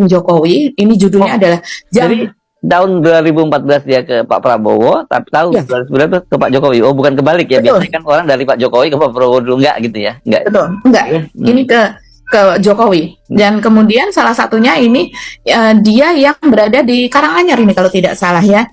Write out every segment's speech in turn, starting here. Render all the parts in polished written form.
mendukung Jokowi. Ini judulnya adalah Jadi tahun 2014 dia ke Pak Prabowo, tapi tahun Ya. 2019 ke Pak Jokowi. Oh, bukan kebalik ya. Betul. Biasanya kan orang dari Pak Jokowi ke Pak Prabowo dulu, enggak gitu ya? Enggak. Betul, enggak. Ini ke Jokowi. Dan kemudian salah satunya ini dia yang berada di Karanganyar ini kalau tidak salah ya.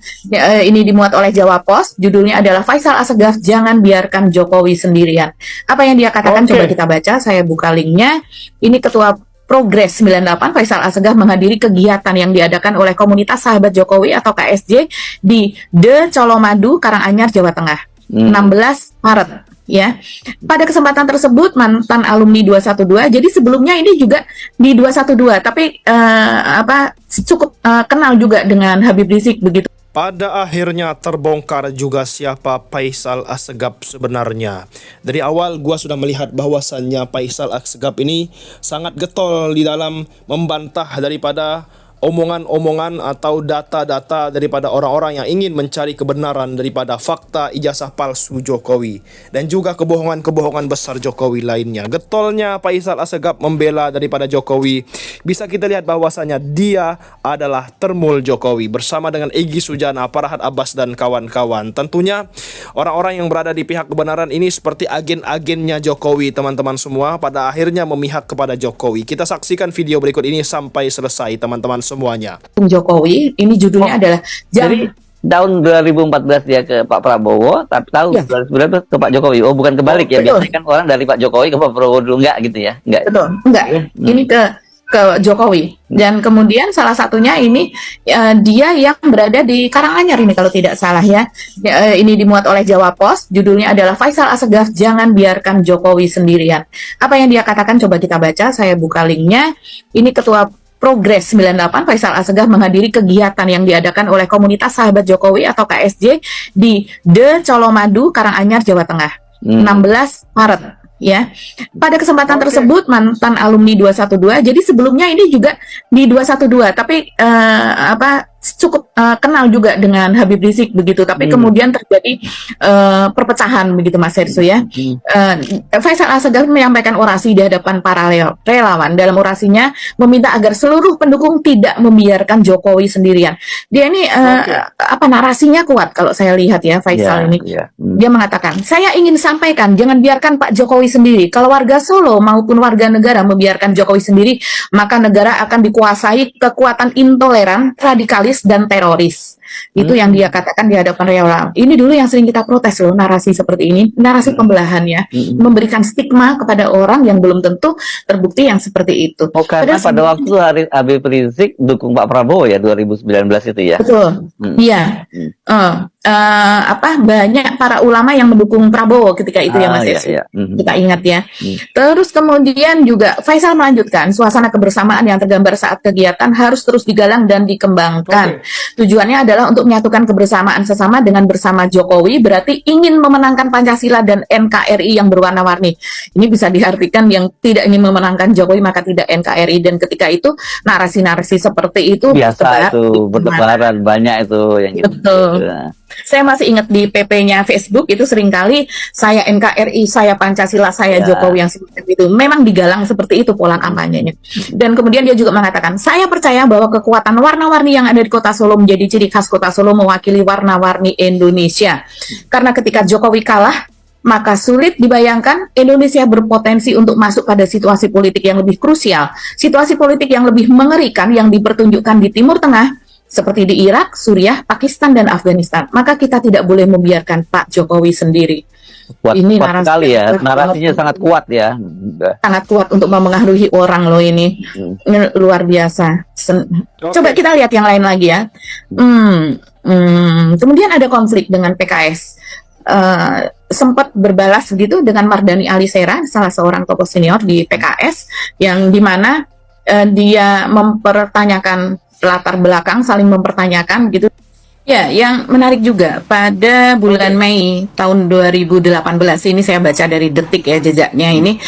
Ini dimuat oleh Jawa Post. Judulnya adalah Faisal Assegaf, jangan biarkan Jokowi sendirian. Apa yang dia katakan coba kita baca. Saya buka linknya. Ini Ketua Progres 98 Faisal Assegaf menghadiri kegiatan yang diadakan oleh komunitas sahabat Jokowi atau KSJ di The Colomadu, Karanganyar, Jawa Tengah. 16 Maret. Ya, pada kesempatan tersebut mantan alumni 212. Jadi sebelumnya ini juga di 212, tapi cukup kenal juga dengan Habib Rizik begitu. Pada akhirnya terbongkar juga siapa Faisal Assegaf sebenarnya. Dari awal gua sudah melihat bahwasannya Faisal Assegaf ini sangat getol di dalam membantah daripada omongan-omongan atau data-data daripada orang-orang yang ingin mencari kebenaran daripada fakta ijazah palsu Jokowi dan juga kebohongan-kebohongan besar Jokowi lainnya. Getolnya Faisal Assegaf membela daripada Jokowi. Bisa kita lihat bahwasanya dia adalah termul Jokowi bersama dengan Egy Sujana, Farhad Abbas dan kawan-kawan. Tentunya orang-orang yang berada di pihak kebenaran ini seperti agen-agennya Jokowi, teman-teman semua, pada akhirnya memihak kepada Jokowi. Kita saksikan video berikut ini sampai selesai, teman-teman semuanya. Jokowi, ini judulnya adalah Jadi tahun 2014 dia ke Pak Prabowo, tapi tahun 2019 ke Pak Jokowi. Oh, bukan kebalik ya. Betul. Biasanya kan orang dari Pak Jokowi ke Pak Prabowo dulu, enggak gitu ya? Enggak. Betul, enggak. Ini ke Jokowi. Dan kemudian salah satunya ini dia yang berada di Karanganyar ini kalau tidak salah ya. Ini dimuat oleh Jawa Post. Judulnya adalah Faisal Assegaf, jangan biarkan Jokowi sendirian. Apa yang dia katakan coba kita baca. Saya buka linknya. Ini Ketua Progres 98 Faisal Assegaf menghadiri kegiatan yang diadakan oleh komunitas sahabat Jokowi atau KSJ di The Colomadu, Karanganyar, Jawa Tengah. 16 Maret. Ya, pada kesempatan tersebut mantan alumni 212. Jadi sebelumnya ini juga di 212, tapi cukup kenal juga dengan Habib Rizik begitu. Tapi kemudian terjadi perpecahan begitu, Mas Hersu ya. Faisal Assegaf menyampaikan orasi di hadapan para relawan. Dalam orasinya meminta agar seluruh pendukung tidak membiarkan Jokowi sendirian. Dia ini narasinya kuat kalau saya lihat ya, Faisal ini. Dia mengatakan, saya ingin sampaikan jangan biarkan Pak Jokowi sendiri. Kalau warga Solo maupun warga negara membiarkan Jokowi sendiri, maka negara akan dikuasai kekuatan intoleran, radikalis, dan teroris. Itu yang dia katakan di hadapan relawan. Ini dulu yang sering kita protes loh, narasi seperti ini, narasi pembelahan ya, memberikan stigma kepada orang yang belum tentu terbukti yang seperti itu. Oh, karena pada waktu Habib Rizik dukung Pak Prabowo ya 2019 itu ya. Betul. Iya. Banyak para ulama yang mendukung Prabowo ketika itu ya Mas Yesus. Kita ingat ya. Terus kemudian juga Faisal melanjutkan, suasana kebersamaan yang tergambar saat kegiatan harus terus digalang dan dikembangkan. Tujuannya adalah untuk menyatukan kebersamaan sesama dengan bersama Jokowi, berarti ingin memenangkan Pancasila dan NKRI yang berwarna-warni. Ini bisa diartikan yang tidak ingin memenangkan Jokowi maka tidak NKRI, dan ketika itu narasi-narasi seperti itu biasa itu bertebaran banyak itu yang gitu. Betul. Saya masih ingat di PP-nya Facebook itu seringkali saya NKRI, saya Pancasila, saya Jokowi yang seperti itu. Memang digalang seperti itu pola kampanyenya. Dan kemudian dia juga mengatakan, saya percaya bahwa kekuatan warna-warni yang ada di Kota Solo menjadi ciri khas Kota Solo mewakili warna-warni Indonesia. Karena ketika Jokowi kalah, maka sulit dibayangkan Indonesia berpotensi untuk masuk pada situasi politik yang lebih krusial, situasi politik yang lebih mengerikan yang dipertunjukkan di Timur Tengah, seperti di Irak, Suriah, Pakistan, dan Afghanistan. Maka kita tidak boleh membiarkan Pak Jokowi sendiri. Kuat sekali ya, narasinya sangat kuat ya. Sangat kuat untuk memengaruhi orang loh ini. Luar biasa. Coba kita lihat yang lain lagi ya. Kemudian ada konflik dengan PKS. Sempat berbalas gitu dengan Mardhani Alisera, salah seorang tokoh senior di PKS, yang dimana dia mempertanyakan latar belakang, saling mempertanyakan gitu. Ya, yang menarik juga pada bulan Mei tahun 2018 ini saya baca dari Detik ya jejaknya ini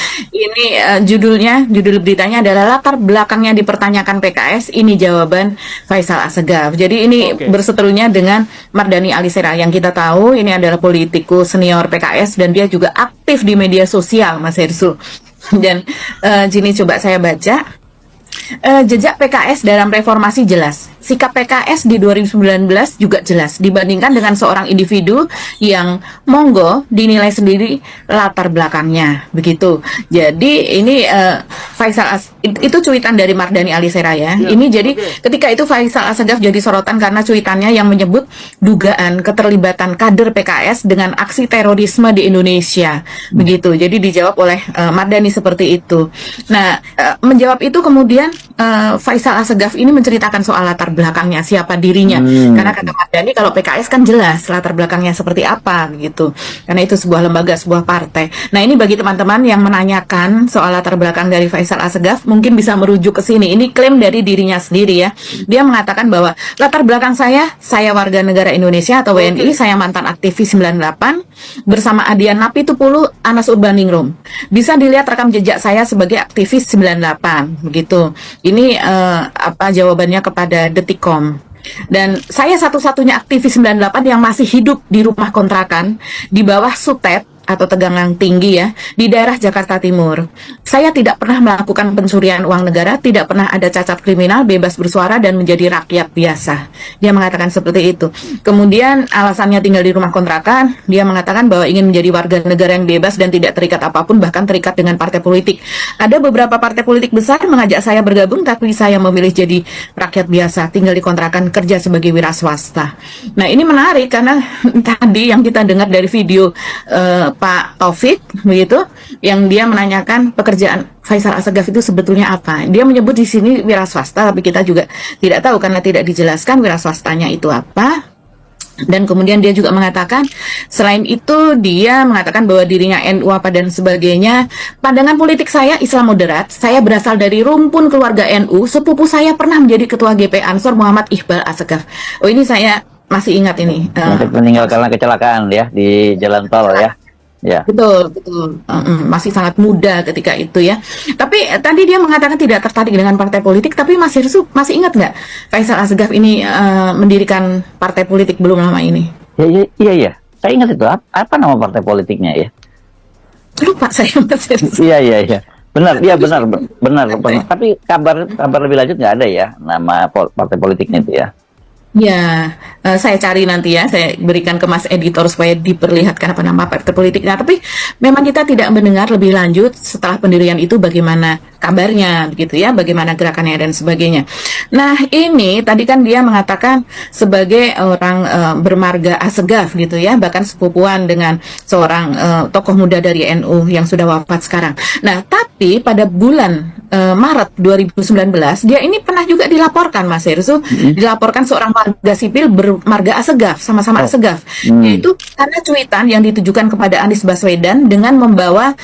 judul beritanya adalah latar belakangnya dipertanyakan PKS, ini jawaban Faisal Assegaf. Jadi ini berseterunya dengan Mardhani Alisera yang kita tahu ini adalah politikus senior PKS dan dia juga aktif di media sosial, Mas Hersu. Dan sini coba saya baca. Jejak PKS dalam reformasi jelas. Sikap PKS di 2019 juga jelas dibandingkan dengan seorang individu yang monggo dinilai sendiri latar belakangnya begitu. Jadi ini itu cuitan dari Mardhani Alisera ya. Ini jadi ketika itu Faisal Assegaf jadi sorotan karena cuitannya yang menyebut dugaan keterlibatan kader PKS dengan aksi terorisme di Indonesia begitu. Jadi dijawab oleh Mardhani seperti itu. Nah, menjawab itu kemudian Faisal Assegaf ini menceritakan soal latar belakangnya, siapa dirinya. Karena kata Mardhani kalau PKS kan jelas latar belakangnya seperti apa gitu. Karena itu sebuah lembaga, sebuah partai. Nah, ini bagi teman-teman yang menanyakan soal latar belakang dari Faisal Assegaf mungkin bisa merujuk ke sini. Ini klaim dari dirinya sendiri ya. Dia mengatakan bahwa latar belakang saya warga negara Indonesia atau WNI, saya mantan aktivis 98 bersama Adian Napitupulu, Anas Urbaningrum. Bisa dilihat rekam jejak saya sebagai aktivis 98 begitu. Ini jawabannya kepada Detikcom. Dan saya satu-satunya aktivis 98 yang masih hidup di rumah kontrakan di bawah Sutet atau tegangan tinggi ya, di daerah Jakarta Timur. Saya tidak pernah melakukan pencurian uang negara, tidak pernah ada cacat kriminal, bebas bersuara dan menjadi rakyat biasa. Dia mengatakan seperti itu. Kemudian alasannya tinggal di rumah kontrakan, dia mengatakan bahwa ingin menjadi warga negara yang bebas dan tidak terikat apapun, bahkan terikat dengan partai politik. Ada beberapa partai politik besar mengajak saya bergabung, tapi saya memilih jadi rakyat biasa, tinggal di kontrakan, kerja sebagai wira swasta. Nah, ini menarik karena tadi yang kita dengar dari video Pak Taufik begitu, yang dia menanyakan pekerjaan Faisal Assegaf itu sebetulnya apa. Dia menyebut di sini wira swasta, tapi kita juga tidak tahu karena tidak dijelaskan wira swastanya itu apa. Dan kemudian dia juga mengatakan, selain itu dia mengatakan bahwa dirinya NU apa dan sebagainya. Pandangan politik saya Islam moderat, saya berasal dari rumpun keluarga NU, sepupu saya pernah menjadi ketua GP Ansor Muhammad Iqbal Assegaf. Oh, ini saya masih ingat ini. Meninggal karena kecelakaan ya di jalan tol ya. Ya. Betul. Masih sangat muda ketika itu ya. Tapi tadi dia mengatakan tidak tertarik dengan partai politik, tapi masih ingat nggak Faisal Assegaf ini mendirikan partai politik belum lama ini? Iya. Saya ingat itu. Apa nama partai politiknya ya? Lupa saya masih. Iya. Benar. Tapi kabar lebih lanjut nggak ada ya nama partai politiknya itu ya? Ya, saya cari nanti ya, saya berikan ke Mas Editor supaya diperlihatkan apa nama partai politiknya. Tapi memang kita tidak mendengar lebih lanjut setelah pendirian itu bagaimana kabarnya, begitu ya, bagaimana gerakannya dan sebagainya. Nah, ini tadi kan dia mengatakan sebagai orang bermarga Assegaf gitu ya, bahkan sepupuan dengan seorang tokoh muda dari NU yang sudah wafat sekarang. Nah, tapi pada bulan Maret 2019 dia ini pernah juga dilaporkan, Mas Hersu, dilaporkan seorang warga sipil bermarga Assegaf, sama-sama Assegaf, yaitu karena cuitan yang ditujukan kepada Anies Baswedan dengan membawa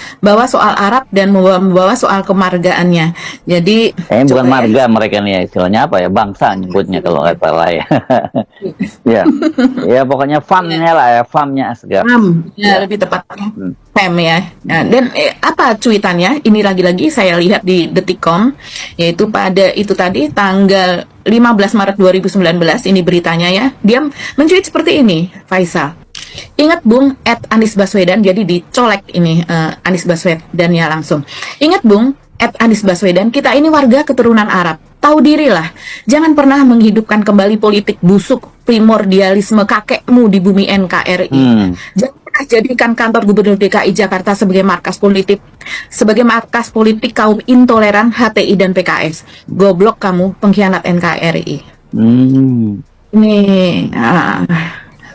soal Arab dan membawa soal kemargaannya. Jadi bukan marga mereka nih, istilahnya apa ya, bangsa nyebutnya kalau nggak salah ya. ya pokoknya famnya lah ya, famnya Assegaf. Ya, lebih tepatnya fam ya. Nah, dan apa cuitannya? Ini lagi-lagi saya lihat di Detikcom, yaitu pada itu tadi tanggal 15 Maret 2019, ini beritanya ya. Dia mencuit seperti ini, Faisal. Ingat Bung, @Anies Baswedan, jadi dicolek ini Anies Baswedan ya langsung. Ingat Bung, @Anies Baswedan, kita ini warga keturunan Arab. Tahu dirilah, jangan pernah menghidupkan kembali politik busuk primordialisme kakekmu di bumi NKRI. Jangan pernah jadikan kantor Gubernur DKI Jakarta sebagai markas politik kaum intoleran HTI dan PKS. Goblok kamu, pengkhianat NKRI. Nih,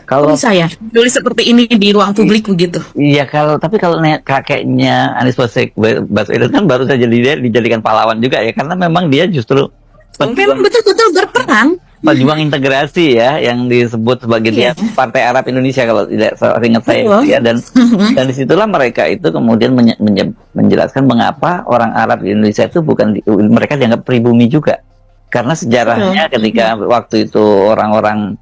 kalau saya tulis seperti ini di ruang publik begitu. Iya, tapi kalau kakeknya Anies Baswedan kan baru saja dijadikan pahlawan juga ya, karena memang dia justru memang betul-betul berperan pejuang integrasi ya, yang disebut sebagai dia Partai Arab Indonesia kalau tidak ingat saya ya, dan disitulah mereka itu kemudian menjelaskan mengapa orang Arab di Indonesia itu mereka dianggap pribumi juga, karena sejarahnya ketika waktu itu orang-orang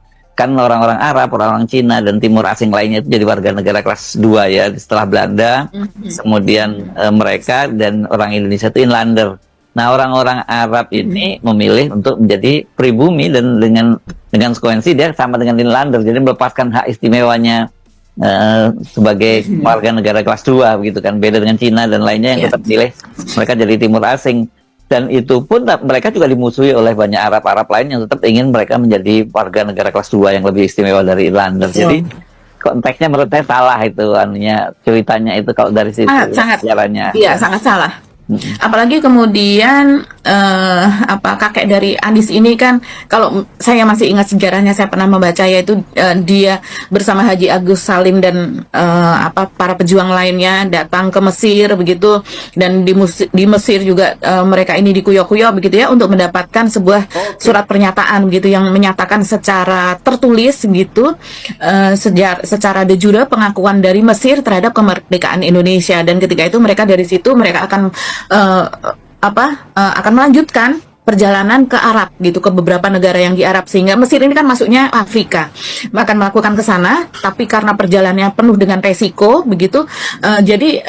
Arab, orang-orang Cina dan Timur Asing lainnya itu jadi warga negara kelas 2 ya setelah Belanda. Kemudian mereka dan orang Indonesia itu inlander. Nah, orang-orang Arab ini memilih untuk menjadi pribumi, dan dengan konsekuensi dia sama dengan inlander, jadi melepaskan hak istimewanya sebagai warga negara kelas 2 begitu kan, beda dengan Cina dan lainnya yang tetap pilih mereka jadi Timur Asing. Dan itu pun mereka juga dimusuhi oleh banyak Arab-Arab lain yang tetap ingin mereka menjadi warga negara kelas 2 yang lebih istimewa dari Irlanda. Jadi konteksnya menurut saya salah itu anunya, ceritanya itu kalau dari situ sangat sejarahnya. iya sangat salah. Apalagi kemudian kakek dari Anies ini kan, kalau saya masih ingat sejarahnya, saya pernah membaca, yaitu dia bersama Haji Agus Salim dan para pejuang lainnya datang ke Mesir begitu, dan di Mesir juga mereka ini dikuyok-kuyok begitu ya untuk mendapatkan sebuah surat pernyataan begitu yang menyatakan secara tertulis gitu secara de jure pengakuan dari Mesir terhadap kemerdekaan Indonesia, dan ketika itu mereka dari situ mereka akan akan melanjutkan perjalanan ke Arab gitu, ke beberapa negara yang di Arab, sehingga Mesir ini kan masuknya Afrika, akan melakukan ke sana, tapi karena perjalanannya penuh dengan resiko begitu, jadi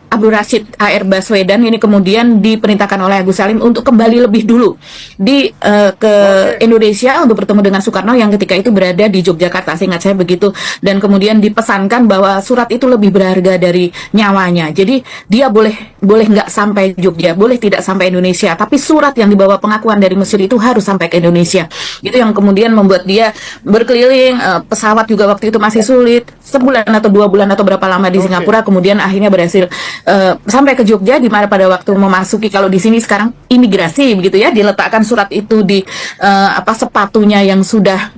Abdul Rashid A.R. Baswedan ini kemudian diperintahkan oleh Agus Salim untuk kembali lebih dulu ke Indonesia untuk bertemu dengan Soekarno yang ketika itu berada di Yogyakarta, seingat saya begitu, dan kemudian dipesankan bahwa surat itu lebih berharga dari nyawanya, jadi dia boleh nggak sampai Jogja, boleh tidak sampai Indonesia, tapi surat yang dibawa pengakuan dari Mesir itu harus sampai ke Indonesia. Itu yang kemudian membuat dia berkeliling, pesawat juga waktu itu masih sulit, sebulan atau 2 bulan atau berapa lama di Singapura, kemudian akhirnya berhasil sampai ke Jogja, di mana pada waktu memasuki, kalau di sini sekarang imigrasi begitu ya, diletakkan surat itu di sepatunya yang sudah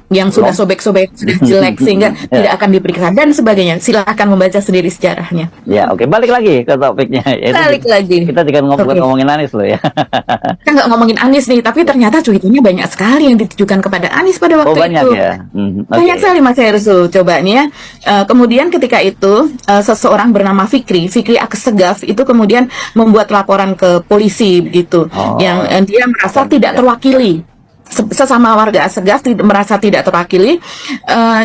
sobek-sobek, sudah jelek, sehingga tidak akan diperiksa dan sebagainya. Silahkan membaca sendiri sejarahnya. Ya, oke, balik lagi ke topiknya. Balik lagi. Kita juga ngomongin Anies loh ya. Kita nggak ngomongin Anies nih, tapi ternyata tweetnya banyak sekali yang ditujukan kepada Anies pada waktu banyak itu. Ya? Banyak sekali, Mas Hersu. Coba nih ya. Kemudian ketika itu seseorang bernama Fikri Aksegaf itu kemudian membuat laporan ke polisi begitu, yang dia merasa tidak terwakili. Sesama warga Asegaf merasa tidak terwakili.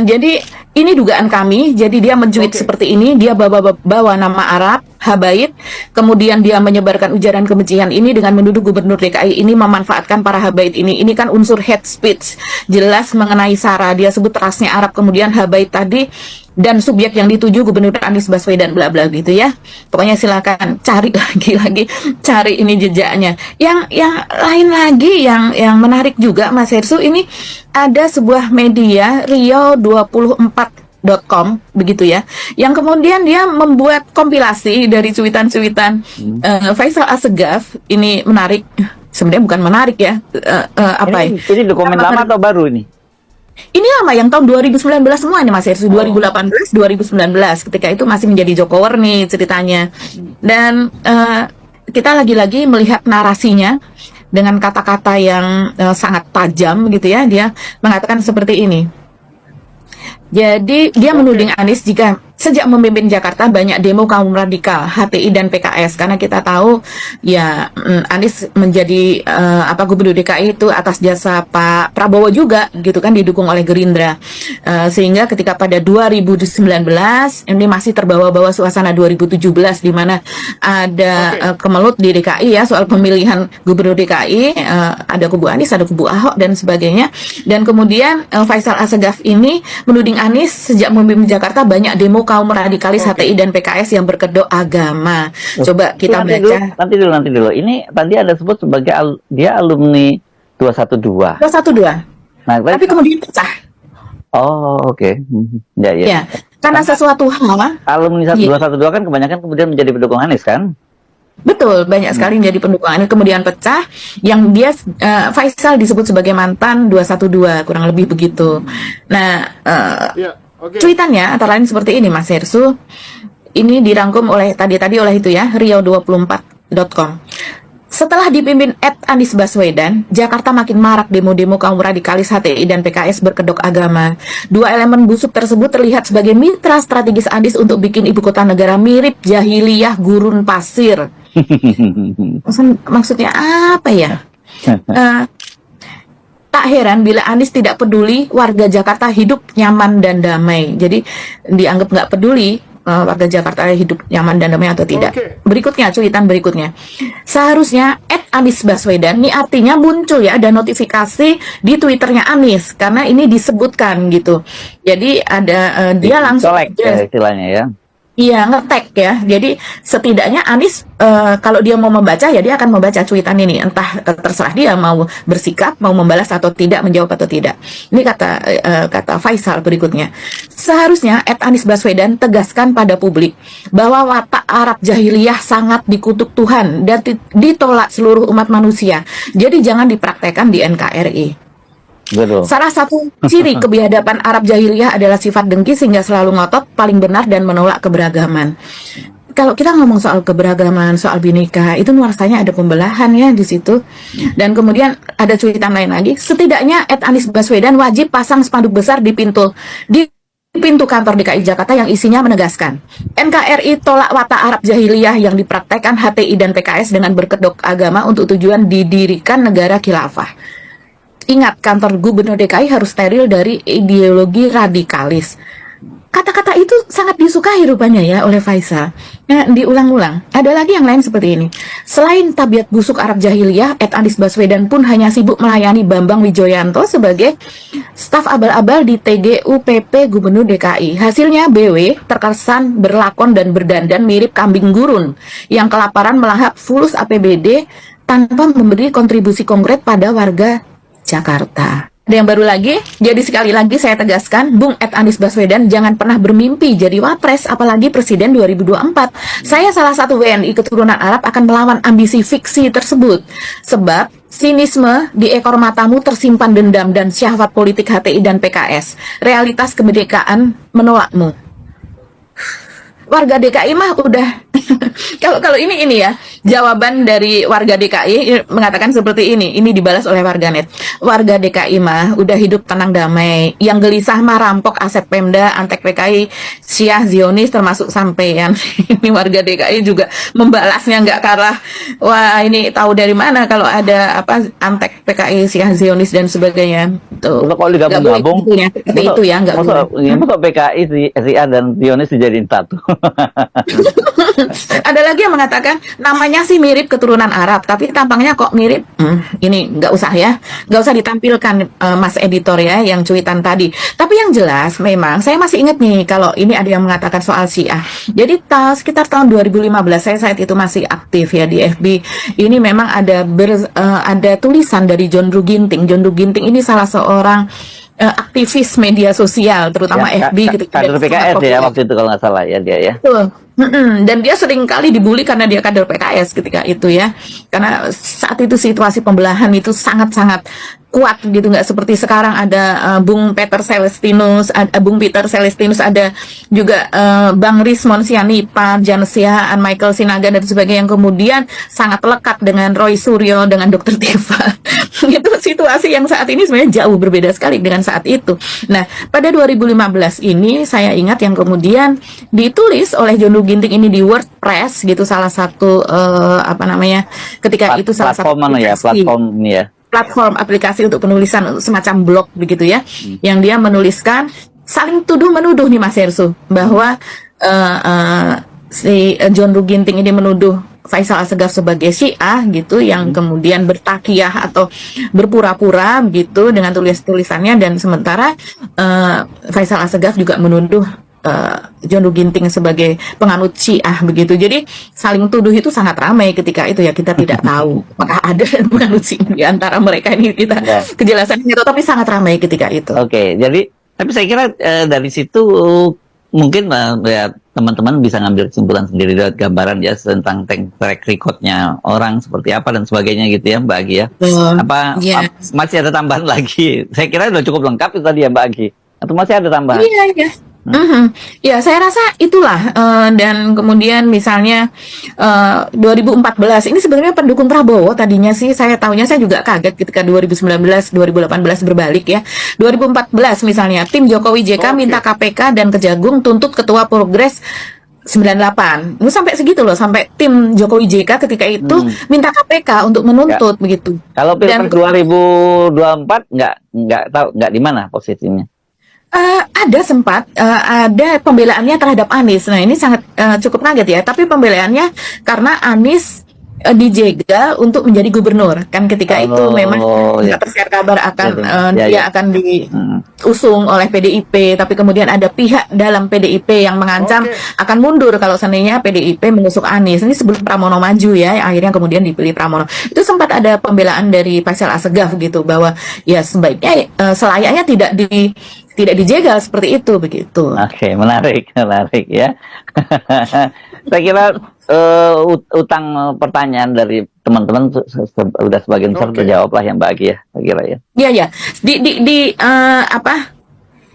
Jadi ini dugaan kami. Jadi dia mencuit seperti ini. Dia bawa nama Arab, Habaib. Kemudian dia menyebarkan ujaran kebencian ini dengan menuduh Gubernur DKI ini memanfaatkan para Habaib ini. Ini kan unsur hate speech. Jelas mengenai SARA. Dia sebut rasnya Arab. Kemudian Habaib tadi dan subjek yang dituju Gubernur Anies Baswedan bla bla gitu ya. Pokoknya silakan cari lagi cari ini jejaknya. Yang lain lagi yang menarik juga, Mas Hersu, ini ada sebuah media Rio24.com begitu ya, yang kemudian dia membuat kompilasi dari cuitan-cuitan Faisal Assegaf. Ini menarik, sebenarnya bukan menarik ya, ini dokumen lama atau baru ini? Ini lama, yang tahun 2019 semua ini, Mas Hersu. 2018, 2019 ketika itu masih menjadi Jokower nih ceritanya. Dan kita lagi-lagi melihat narasinya dengan kata-kata yang sangat tajam gitu ya. Dia mengatakan seperti ini. Jadi dia menuding Anies jika sejak memimpin Jakarta banyak demo kaum radikal, HTI dan PKS, karena kita tahu ya Anies menjadi Gubernur DKI itu atas jasa Pak Prabowo juga gitu kan, didukung oleh Gerindra, sehingga ketika pada 2019 ini masih terbawa-bawa suasana 2017 di mana ada kemelut di DKI ya soal pemilihan Gubernur DKI, ada kubu Anies, ada kubu Ahok dan sebagainya, dan kemudian Faisal Assegaf ini menuding Anies sejak memimpin Jakarta banyak demo kaum radikalis HTI dan PKS yang berkedok agama. Coba kita baca. Nanti dulu. Ini tadi ada sebut sebagai dia alumni 212. 212. Nah, tapi kemudian pecah. Oh, oke. Ya. Karena sesuatu hal. Alumni 212 kan kebanyakan kemudian menjadi pendukung Anies kan? Betul, banyak sekali menjadi pendukung Anies, kemudian pecah. Yang dia Faisal disebut sebagai mantan 212, kurang lebih begitu. Nah, cuitannya antara lain seperti ini, Mas Hersu. Ini dirangkum oleh tadi oleh itu ya, Rio24.com. Setelah dipimpin Anies Baswedan, Jakarta makin marak demo-demo kaum radikalis HTI dan PKS berkedok agama. Dua elemen busuk tersebut terlihat sebagai mitra strategis Anies untuk bikin ibu kota negara mirip jahiliyah gurun pasir. Maksudnya apa ya? Tak heran bila Anies tidak peduli warga Jakarta hidup nyaman dan damai. Jadi dianggap nggak peduli warga Jakarta hidup nyaman dan damai atau tidak. Berikutnya, cuitan berikutnya. Seharusnya @Anies Baswedan, ini artinya muncul ya, ada notifikasi di Twitternya Anies karena ini disebutkan gitu. Jadi ada dia langsung colek ya istilahnya ya. Iya, ngetek ya. Jadi setidaknya Anies kalau dia mau membaca ya dia akan membaca cuitan ini. Entah terserah dia mau bersikap, mau membalas atau tidak, menjawab atau tidak. Ini kata Faisal berikutnya. Seharusnya Anies Baswedan tegaskan pada publik bahwa watak Arab jahiliyah sangat dikutuk Tuhan dan ditolak seluruh umat manusia. Jadi jangan dipraktekkan di NKRI. Betul. Salah satu ciri kebiadaban Arab jahiliyah adalah sifat dengki sehingga selalu ngotot, paling benar dan menolak keberagaman. Kalau kita ngomong soal keberagaman, soal Bhinneka, itu nuansanya ada pembelahan ya di situ. Dan kemudian ada cuitan lain lagi, setidaknya Anies Baswedan wajib pasang spanduk besar di pintu kantor DKI Jakarta yang isinya menegaskan NKRI tolak watak Arab jahiliyah yang dipraktekkan HTI dan PKS dengan berkedok agama untuk tujuan didirikan negara khilafah. Ingat, kantor gubernur DKI harus steril dari ideologi radikalis. Kata-kata itu sangat disukai rupanya ya oleh Faisal. Nah, diulang-ulang. Ada lagi yang lain seperti ini. Selain tabiat busuk Arab jahiliyah, Anies Baswedan pun hanya sibuk melayani Bambang Wijoyanto sebagai staf abal-abal di TGUPP Gubernur DKI. Hasilnya BW terkesan berlakon dan berdandan mirip kambing gurun yang kelaparan melahap fulus APBD tanpa memberi kontribusi konkret pada warga Jakarta. Ada yang baru lagi, jadi sekali lagi saya tegaskan, Bung Anies Baswedan jangan pernah bermimpi jadi wapres, apalagi presiden 2024. Saya salah satu WNI keturunan Arab akan melawan ambisi fiksi tersebut. Sebab sinisme di ekor matamu tersimpan dendam dan syahwat politik HTI dan PKS. Realitas kemerdekaan menolakmu. Warga DKI mah udah kalau ini ya jawaban dari warga DKI mengatakan seperti ini dibalas oleh warganet. Warga DKI mah udah hidup tenang damai, yang gelisah mah rampok aset Pemda, antek PKI, Syiah Zionis termasuk sampean. Ini warga DKI juga membalasnya nggak kalah. Wah, ini tahu dari mana kalau ada apa antek PKI, Syiah Zionis dan sebagainya. Tuh. Kalau digabung-gabung itu ya nggak boleh. Masa PKI Syiah dan Zionis dijadiin satu. Ada lagi yang mengatakan namanya sih mirip keturunan Arab, tapi tampangnya kok mirip. Ini nggak usah ya, nggak usah ditampilkan Mas Editor ya yang cuitan tadi. Tapi yang jelas memang saya masih ingat nih kalau ini ada yang mengatakan soal Syiah. Jadi sekitar tahun 2015 saya saat itu masih aktif ya di FB. Ini memang ada tulisan dari John Ruh Ginting. John Ruh Ginting ini salah seorang aktivis media sosial, terutama ya, FB gitu. Kader PKS ya waktu itu kalau nggak salah ya dia ya. Betul. Dan dia sering kali dibully karena dia kader PKS ketika itu ya. Karena saat itu situasi pembelahan itu sangat-sangat kuat gitu, nggak seperti sekarang ada Bung Peter Celestinus, ada juga Bang Rismon Sianipa, Jansia, Michael Sinaga dan sebagainya yang kemudian sangat lekat dengan Roy Suryo, dengan Dr. Teva. Itu situasi yang saat ini sebenarnya jauh berbeda sekali dengan saat itu. Nah, pada 2015 ini saya ingat yang kemudian ditulis oleh John Ruh Ginting ini di WordPress gitu, salah satu ketika itu salah satu platform aplikasi untuk penulisan semacam blog begitu ya, yang dia menuliskan saling tuduh menuduh nih Mas Hersu bahwa si John Ruh Ginting ini menuduh Faisal Assegaf sebagai Syiah gitu, yang kemudian bertakiyah atau berpura-pura gitu dengan tulisannya, dan sementara Faisal Assegaf juga menuduh John Ruh Ginting sebagai penganut Syiah begitu. Jadi saling tuduh itu sangat ramai ketika itu ya. Kita tidak tahu apakah ada penganut Syiah di antara mereka ini, kita kejelasannya itu, tapi sangat ramai ketika itu. Oke, jadi tapi saya kira dari situ mungkin ya teman-teman bisa ngambil kesimpulan sendiri dari gambaran ya tentang track recordnya orang seperti apa dan sebagainya gitu ya Mbak Agi ya. Masih ada tambahan lagi? Saya kira sudah cukup lengkap itu tadi ya Mbak Agi. Atau masih ada tambahan? Iya. Ya, saya rasa itulah. Dan kemudian misalnya 2014 ini sebenarnya pendukung Prabowo tadinya sih, saya tahunya saya juga kaget ketika 2019 2018 berbalik ya. 2014 misalnya tim Jokowi JK minta KPK dan Kejagung tuntut ketua Progres 98. Itu sampai segitu loh, sampai tim Jokowi JK ketika itu minta KPK untuk menuntut begitu. Kalau Pilpres 2024 nggak tahu di mana posisinya. Ada sempat ada pembelaannya terhadap Anies. Nah, ini sangat cukup kaget ya. Tapi pembelaannya karena Anies dijegal untuk menjadi gubernur. Kan ketika itu memang ya. tersiar kabar akan Ya, dia ya. akan diusung oleh PDIP, tapi kemudian ada pihak dalam PDIP yang mengancam akan mundur kalau seandainya PDIP mengusung Anies. Ini sebelum Pramono maju ya, akhirnya kemudian dipilih Pramono. Itu sempat ada pembelaan dari Faisal Assegaf gitu, bahwa ya sebaiknya selayaknya tidak dijegal seperti itu begitu. Oke, menarik ya. Saya kira utang pertanyaan dari teman-teman sudah sebagian besar terjawab lah yang bahagia, saya kira ya. Iya ya,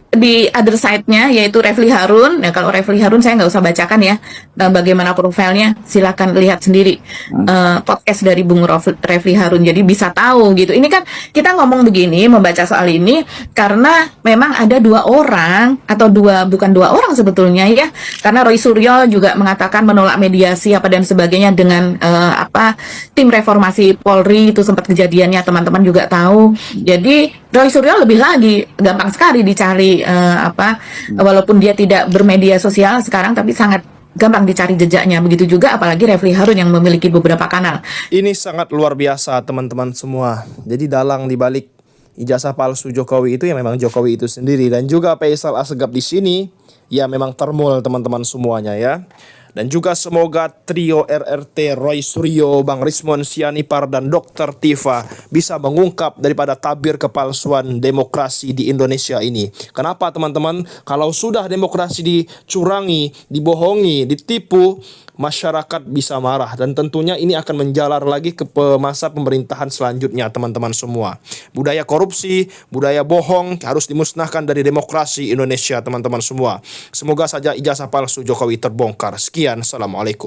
di other side-nya yaitu Refli Harun. Nah, kalau Refli Harun saya nggak usah bacakan ya bagaimana profilnya, silakan lihat sendiri podcast dari Bung Refli Harun, jadi bisa tahu gitu. Ini kan kita ngomong begini, membaca soal ini karena memang ada bukan dua orang sebetulnya ya, karena Roy Suryo juga mengatakan menolak mediasi apa dan sebagainya dengan tim reformasi Polri, itu sempat kejadiannya, teman-teman juga tahu. Jadi Roy Suryo lebih lagi gampang sekali dicari walaupun dia tidak bermedia sosial sekarang, tapi sangat gampang dicari jejaknya. Begitu juga apalagi Refli Harun yang memiliki beberapa kanal. Ini sangat luar biasa teman-teman semua. Jadi dalang dibalik ijazah palsu Jokowi itu ya memang Jokowi itu sendiri, dan juga Faisal Assegaf di sini ya memang termul teman-teman semuanya ya. Dan juga semoga trio RRT Roy Suryo, Bang Rismon Sianipar, dan Dr. Tifa bisa mengungkap daripada tabir kepalsuan demokrasi di Indonesia ini. Kenapa teman-teman? Kalau sudah demokrasi dicurangi, dibohongi, ditipu, masyarakat bisa marah, dan tentunya ini akan menjalar lagi ke masa pemerintahan selanjutnya teman-teman semua. Budaya korupsi, budaya bohong harus dimusnahkan dari demokrasi Indonesia teman-teman semua. Semoga saja ijazah palsu Jokowi terbongkar. Sekian, assalamualaikum.